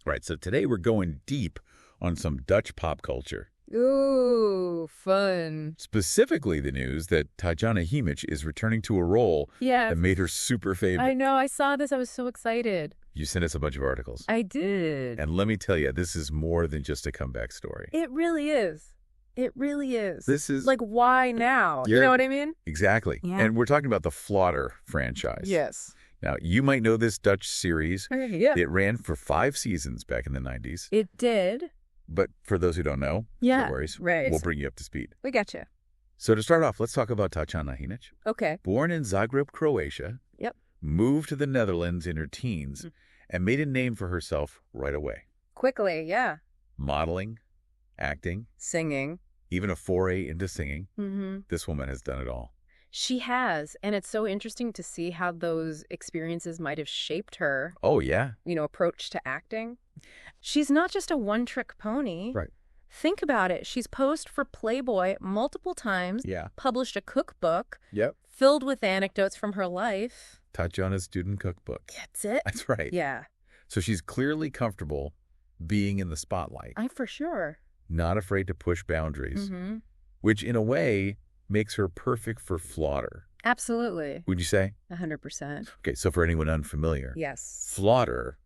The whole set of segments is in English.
Right, so today we're going deep on some Dutch pop culture. Ooh, fun. Specifically the news that Tatjana Šimić is returning to a role that made her super famous. I know. I saw this. I was so excited. You sent us a bunch of articles. I did. And let me tell you, this is more than just a comeback story. It really is. It really is. This is... Like, why now? You know what I mean? Exactly. Yeah. And we're talking about the Flodder franchise. Yes. Now, you might know this Dutch series. Yeah. It ran for 5 seasons back in the 90s. It did. But for those who don't know, no worries. Right. We'll bring you up to speed. We got you. So to start off, let's talk about Tatjana Šimić. Okay. Born in Zagreb, Croatia. Yep. Moved to the Netherlands in her teens and made a name for herself right away. Quickly, yeah. Modeling, acting, singing, even a foray into singing. Mm-hmm. This woman has done it all. She has, and it's so interesting to see how those experiences might have shaped her. Oh, yeah. Approach to acting. She's not just a one-trick pony. Right. Think about it. She's posed for Playboy multiple times. Yeah. Published a cookbook. Yep. Filled with anecdotes from her life. Tatjana's Student Cookbook. That's it. That's right. Yeah. So she's clearly comfortable being in the spotlight. For sure. Not afraid to push boundaries, which in a way makes her perfect for Flodder. Absolutely. Would you say? 100%. Okay, so for anyone unfamiliar. Yes. Flodder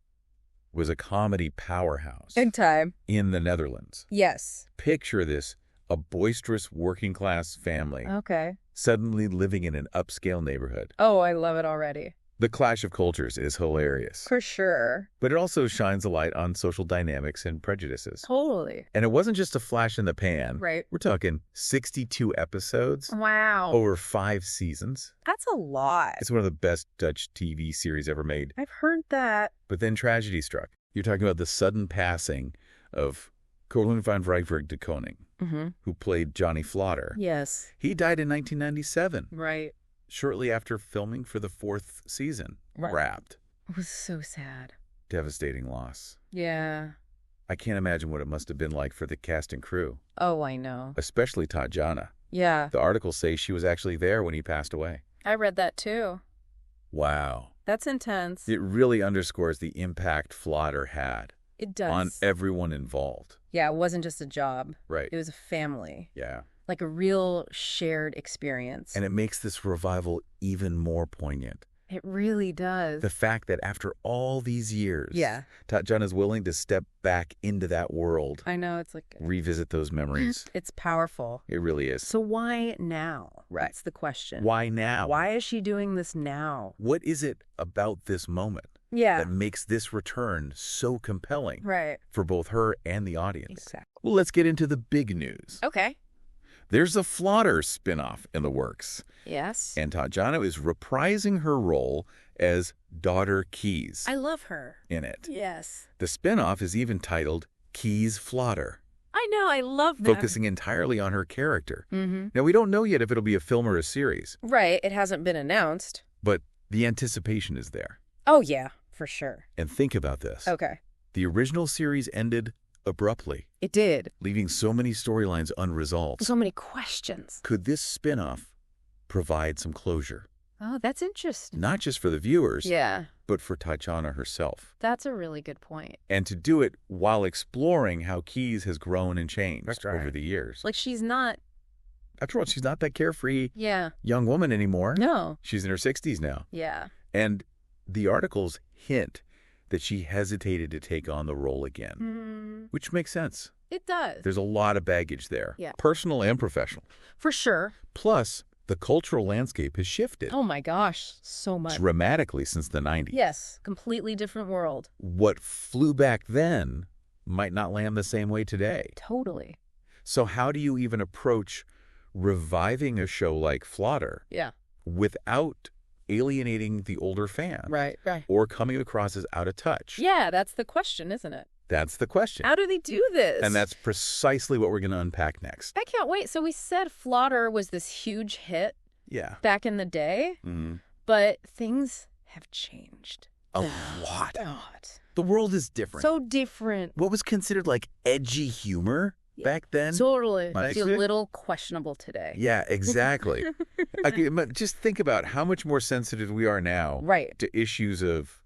was a comedy powerhouse. In time. In the Netherlands. Yes. Picture this, a boisterous working class family. Okay. Suddenly living in an upscale neighborhood. Oh, I love it already. The clash of cultures is hilarious. For sure. But it also shines a light on social dynamics and prejudices. Totally. And it wasn't just a flash in the pan. Right. We're talking 62 episodes. Wow. Over 5 seasons. That's a lot. It's one of the best Dutch TV series ever made. I've heard that. But then tragedy struck. You're talking about the sudden passing of Colin van Rijswijk de Koning, who played Johnny Flodder. Yes. He died in 1997. Right. Shortly after filming for the 4th season. Right. Wrapped. It was so sad. Devastating loss. Yeah. I can't imagine what it must have been like for the cast and crew. Oh, I know. Especially Tatjana. Yeah. The articles say she was actually there when he passed away. I read that too. Wow. That's intense. It really underscores the impact Flodder had. It does. On everyone involved. Yeah, it wasn't just a job. Right. It was a family. Yeah. Like a real shared experience. And it makes this revival even more poignant. It really does. The fact that after all these years, yeah, Tatjana's willing to step back into that world. I know, it's like... revisit those memories. It's powerful. It really is. So why now? Right. That's the question. Why now? Why is she doing this now? What is it about this moment that makes this return so compelling for both her and the audience? Exactly. Well, let's get into the big news. Okay. There's a Flodder spinoff in the works. Yes. And Tatjana is reprising her role as daughter Kees. I love her. In it. Yes. The spinoff is even titled Kees Flodder. I know, I love that. Focusing entirely on her character. Now, we don't know yet if it'll be a film or a series. Right, it hasn't been announced. But the anticipation is there. Oh, yeah, for sure. And think about this. Okay. The original series ended abruptly. It did. Leaving so many storylines unresolved. So many questions. Could this spinoff provide some closure? Oh, that's interesting. Not just for the viewers, yeah, but for Tatjana herself. That's a really good point. And to do it while exploring how Kees has grown and changed over the years. Like she's not... After all, she's not that carefree young woman anymore. No. She's in her 60s now. Yeah. And the articles hint that she hesitated to take on the role again, which makes sense. It does. There's a lot of baggage there, personal and professional. For sure. Plus, the cultural landscape has shifted. Oh my gosh, so much. Dramatically since the 90s. Yes, completely different world. What flew back then might not land the same way today. Totally. So how do you even approach reviving a show like Flodder without alienating the older fan? Right. Or coming across as out of touch? Yeah, that's the question, isn't it? That's the question. How do they do this? And that's precisely what we're going to unpack next. I can't wait. So we said Flodder was this huge hit back in the day, but things have changed. A lot. The world is different. So different. What was considered like edgy humor back then. Totally. It's a little questionable today. Yeah, exactly. Just think about how much more sensitive we are now to issues of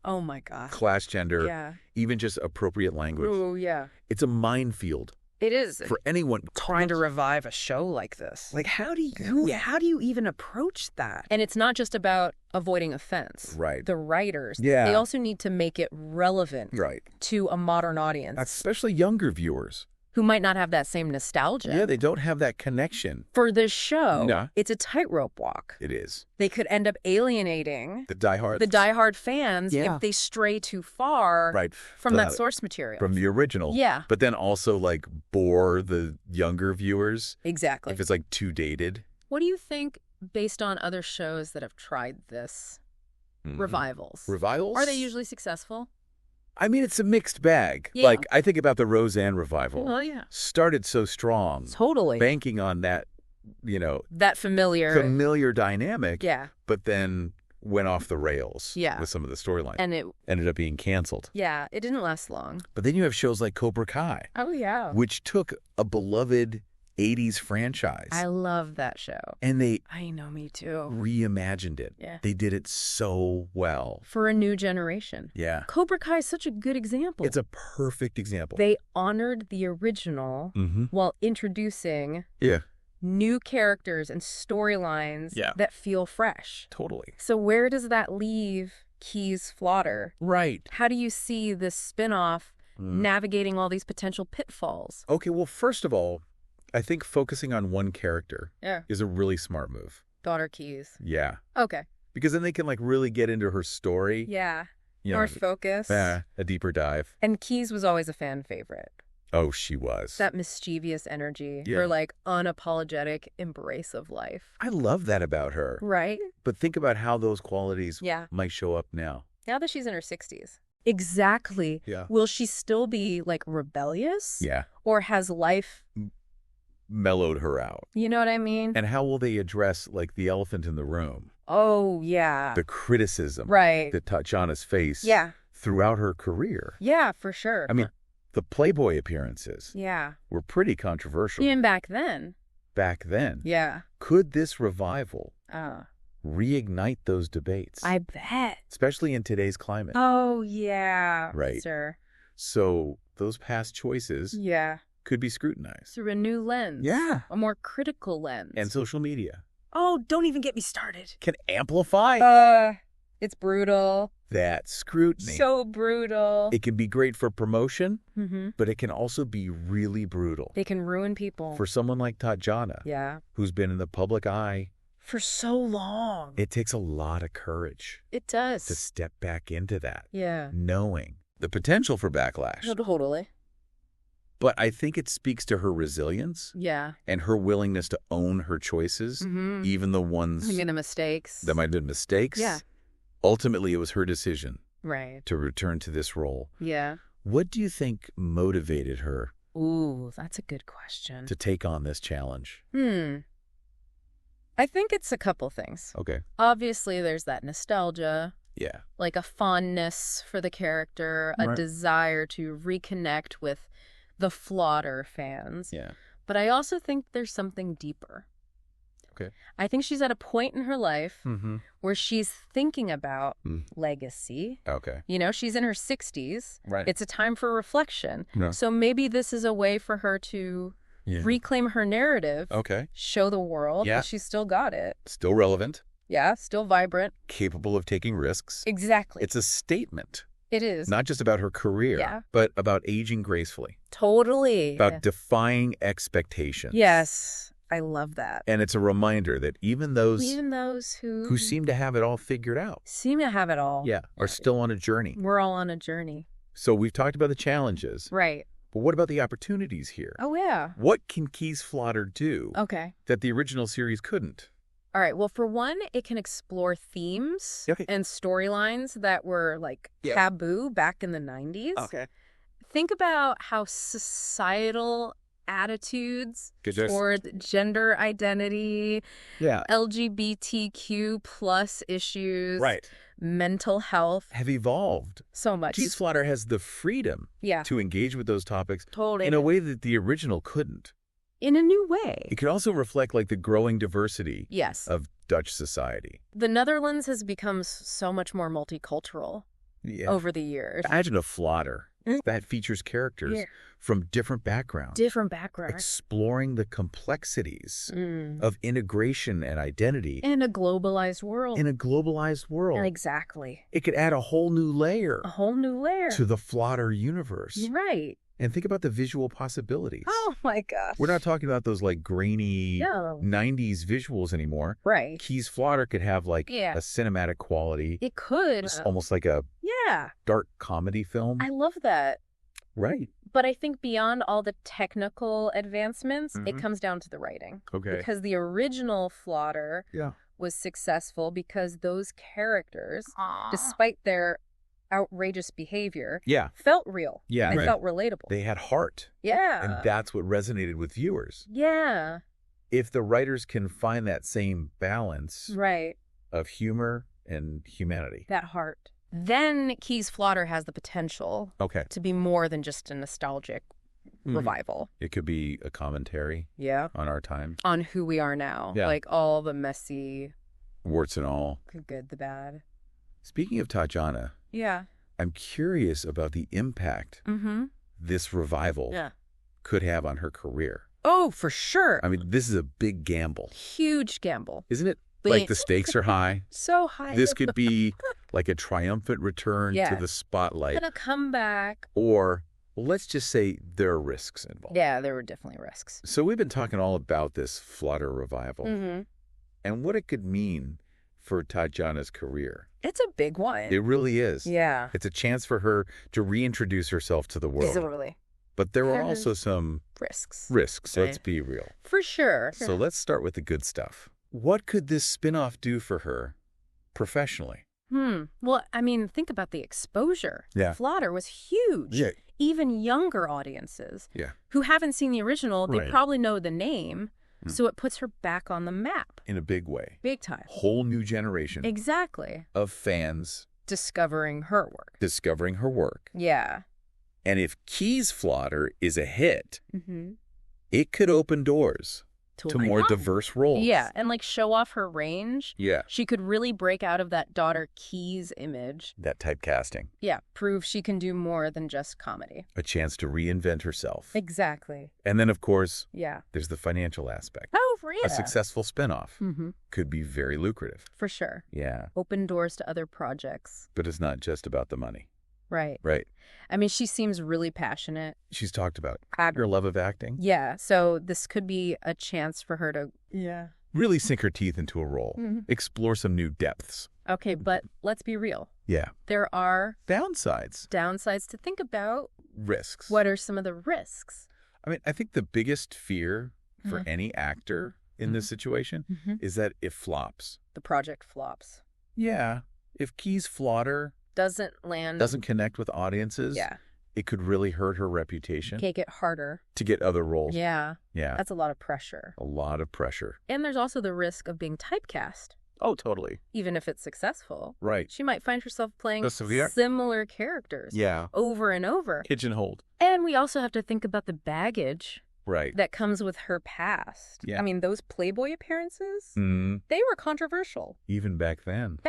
class, gender, even just appropriate language. Oh, yeah. It's a minefield. It is. For anyone trying to revive a show like this. Like, how do you even approach that? And it's not just about avoiding offense. Right. The writers, they also need to make it relevant to a modern audience. Especially younger viewers. Who might not have that same nostalgia. Yeah, they don't have that connection. For this show, it's a tightrope walk. It is. They could end up alienating the diehard fans if they stray too far from that source material. From the original. Yeah. But then also, like, bore the younger viewers. Exactly. If it's, like, too dated. What do you think, based on other shows that have tried this, revivals? Revivals? Are they usually successful? I mean, it's a mixed bag. Yeah. Like, I think about the Roseanne revival. Well, yeah. Started so strong. Totally. Banking on that, that familiar dynamic. Yeah. But then went off the rails with some of the storylines. And it ended up being canceled. Yeah, it didn't last long. But then you have shows like Cobra Kai. Oh, yeah. Which took a beloved 80s franchise. I love that show. And I know, me too. Reimagined it. Yeah. They did it so well. For a new generation. Yeah. Cobra Kai is such a good example. It's a perfect example. They honored the original while introducing new characters and storylines that feel fresh. Totally. So where does that leave Kees Flodder? Right. How do you see this spin-off navigating all these potential pitfalls? Okay, well, first of all, I think focusing on one character is a really smart move. Daughter Kees. Yeah. Okay. Because then they can, like, really get into her story. Yeah. More focus. Yeah, a deeper dive. And Kees was always a fan favorite. Oh, she was. That mischievous energy. Her, like, unapologetic embrace of life. I love that about her. Right. But think about how those qualities might show up now. Now that she's in her 60s. Exactly. Yeah. Will she still be, like, rebellious? Yeah. Or has life mellowed her out? You know what I mean? And how will they address, like, the elephant in the room? Oh, yeah. The criticism that Tatjana's faced throughout her career. Yeah, for sure. I mean, the Playboy appearances were pretty controversial. Even back then. Back then. Yeah. Could this revival reignite those debates? I bet. Especially in today's climate. Oh, yeah. Right. Sure. So those past choices could be scrutinized. Through a new lens. Yeah. A more critical lens. And social media. Oh, don't even get me started. Can amplify. It's brutal. That scrutiny. So brutal. It can be great for promotion, but it can also be really brutal. They can ruin people. For someone like Tatjana. Yeah. Who's been in the public eye. For so long. It takes a lot of courage. It does. To step back into that. Yeah. Knowing the potential for backlash. Totally. But I think it speaks to her resilience. Yeah. And her willingness to own her choices, even the ones the mistakes. That might have been mistakes. Yeah. Ultimately, it was her decision. Right. To return to this role. Yeah. What do you think motivated her? Ooh, that's a good question. To take on this challenge? I think it's a couple things. Okay. Obviously, there's that nostalgia. Yeah. Like a fondness for the character, a desire to reconnect with the Flodder fans. Yeah. But I also think there's something deeper. Okay. I think she's at a point in her life where she's thinking about legacy. Okay. You know, she's in her 60s. Right. It's a time for reflection. No. So maybe this is a way for her to reclaim her narrative. Okay. Show the world that she's still got it. Still relevant. Yeah, still vibrant. Capable of taking risks. Exactly. It's a statement. It is. Not just about her career, but about aging gracefully. Totally. About defying expectations. Yes. I love that. And it's a reminder that even those who seem to have it all figured out. Seem to have it all. Yeah. Are still on a journey. We're all on a journey. So we've talked about the challenges. Right. But what about the opportunities here? Oh, yeah. What can Kees Flodder do that the original series couldn't? All right. Well, for one, it can explore themes and storylines that were like taboo back in the 90s. Okay. Think about how societal attitudes toward gender identity, LGBTQ plus issues, mental health. Have evolved. So much. Kees Flodder has the freedom to engage with those topics totally. In a way that the original couldn't. In a new way. It could also reflect like the growing diversity of Dutch society. The Netherlands has become so much more multicultural over the years. Imagine a Flodder that features characters from different backgrounds. Exploring the complexities of integration and identity. In a globalized world. Exactly. It could add a whole new layer. To the Flodder universe. Right. And think about the visual possibilities. Oh, my gosh. We're not talking about those, like, grainy 90s visuals anymore. Right. Kees Flodder could have, like, a cinematic quality. It could. It's almost like a dark comedy film. I love that. Right. But I think beyond all the technical advancements, it comes down to the writing. Okay. Because the original Flodder was successful because those characters, despite their outrageous behavior, felt real. Yeah. And felt relatable. They had heart. Yeah. And that's what resonated with viewers. Yeah. If the writers can find that same balance of humor and humanity. That heart. Then Kees Flodder has the potential to be more than just a nostalgic revival. It could be a commentary on our time. On who we are now. Yeah. Like all the messy. Warts and all. The good, the bad. Speaking of Tatjana. Yeah. I'm curious about the impact this revival could have on her career. Oh, for sure. I mean, this is a big gamble. Huge gamble. Isn't it? Like the stakes are high. So high. This could be like a triumphant return to the spotlight. And a comeback. Or let's just say there are risks involved. Yeah, there were definitely risks. So we've been talking all about this Flodder revival and what it could mean for Tatjana's career. It's a big one. It really is. Yeah. It's a chance for her to reintroduce herself to the world. Totally. But there are also some risks. Let's be real. For sure. So let's start with the good stuff. What could this spin-off do for her professionally? Well, I mean, think about the exposure. Yeah. Flodder was huge. Yeah. Even younger audiences who haven't seen the original, they probably know the name. So it puts her back on the map. In a big way. Big time. Whole new generation. Exactly. Of fans. Discovering her work. Yeah. And if Kees Flodder is a hit, it could open doors to more diverse roles. Yeah, and like show off her range. Yeah. She could really break out of that daughter Kees image. That typecasting. Yeah, prove she can do more than just comedy. A chance to reinvent herself. Exactly. And then, of course, there's the financial aspect. Oh, yeah. A successful spinoff could be very lucrative. For sure. Yeah. Open doors to other projects. But it's not just about the money. Right. Right. I mean, she seems really passionate. She's talked about her love of acting. Yeah. So this could be a chance for her to really sink her teeth into a role. Explore some new depths. Okay, but let's be real. Yeah. There are downsides to think about. Risks. What are some of the risks? I mean, I think the biggest fear for any actor in this situation is that it flops. The project flops. Yeah. If Kees Flodder doesn't connect with audiences, it could really hurt her reputation. Make it harder to get other roles. Yeah. That's a lot of pressure. And there's also the risk of being typecast. Oh, totally. Even if it's successful. Right. She might find herself playing similar characters. Yeah. Over and over. Pigeonholed. And we also have to think about the baggage. Right. That comes with her past. Yeah. I mean, those Playboy appearances, they were controversial. Even back then.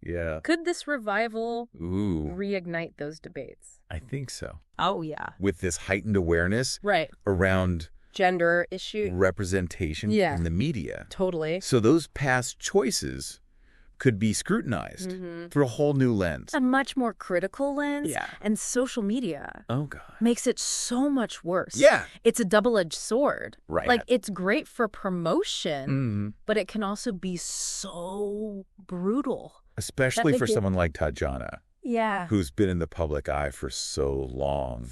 Yeah. Could this revival reignite those debates? I think so. Oh, yeah. With this heightened awareness around gender issue representation in the media. Totally. So those past choices could be scrutinized through a whole new lens. A much more critical lens. Yeah. And social media God. makes it so much worse. Yeah. It's a double-edged sword. Right. Like, it's great for promotion, but it can also be so brutal. Especially for someone like Tatjana. Yeah. Who's been in the public eye for so long.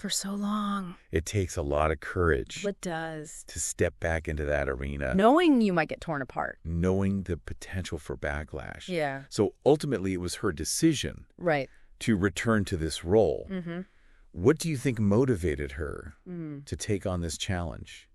It takes a lot of courage. It does. To step back into that arena. Knowing you might get torn apart. Knowing the potential for backlash. Yeah. So ultimately it was her decision. Right. To return to this role. What do you think motivated her to take on this challenge?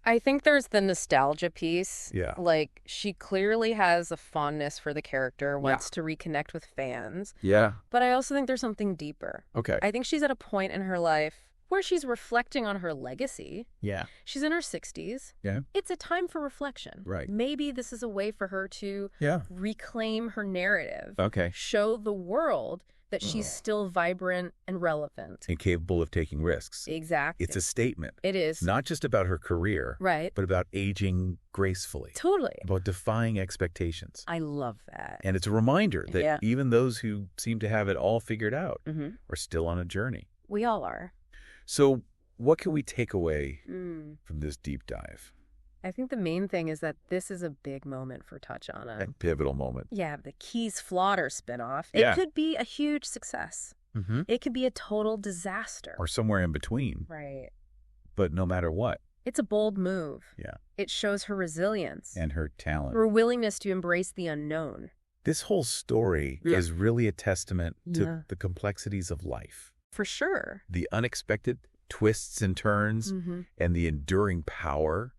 I think there's the nostalgia piece. Yeah. Like, she clearly has a fondness for the character, wants to reconnect with fans. Yeah. But I also think there's something deeper. Okay. I think she's at a point in her life where she's reflecting on her legacy. Yeah. She's in her 60s. Yeah. It's a time for reflection. Right. Maybe this is a way for her to reclaim her narrative. Okay. Show the world that she's still vibrant and relevant. And capable of taking risks. Exactly. It's a statement. It is. Not just about her career. Right. But about aging gracefully. Totally. About defying expectations. I love that. And it's a reminder that even those who seem to have it all figured out are still on a journey. We all are. So what can we take away from this deep dive? I think the main thing is that this is a big moment for Tatjana. A pivotal moment. Yeah, the Kees Flodder spinoff. It could be a huge success. It could be a total disaster. Or somewhere in between. Right. But no matter what. It's a bold move. Yeah. It shows her resilience. And her talent. Her willingness to embrace the unknown. This whole story is really a testament to the complexities of life. For sure. The unexpected twists and turns and the enduring power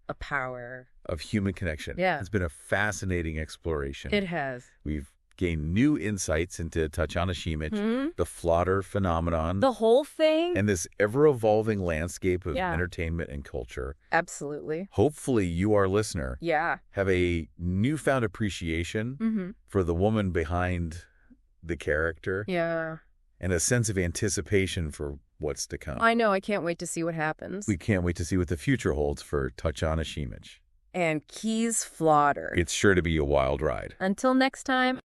of human connection. Yeah. It's been a fascinating exploration. It has. We've gained new insights into Tatjana Šimić, the Flodder phenomenon. The whole thing. And this ever-evolving landscape of entertainment and culture. Absolutely. Hopefully you, our listener, have a newfound appreciation for the woman behind the character. Yeah. And a sense of anticipation for what's to come. I know. I can't wait to see what happens. We can't wait to see what the future holds for Tatjana Šimić. And Kees Flodder. It's sure to be a wild ride. Until next time.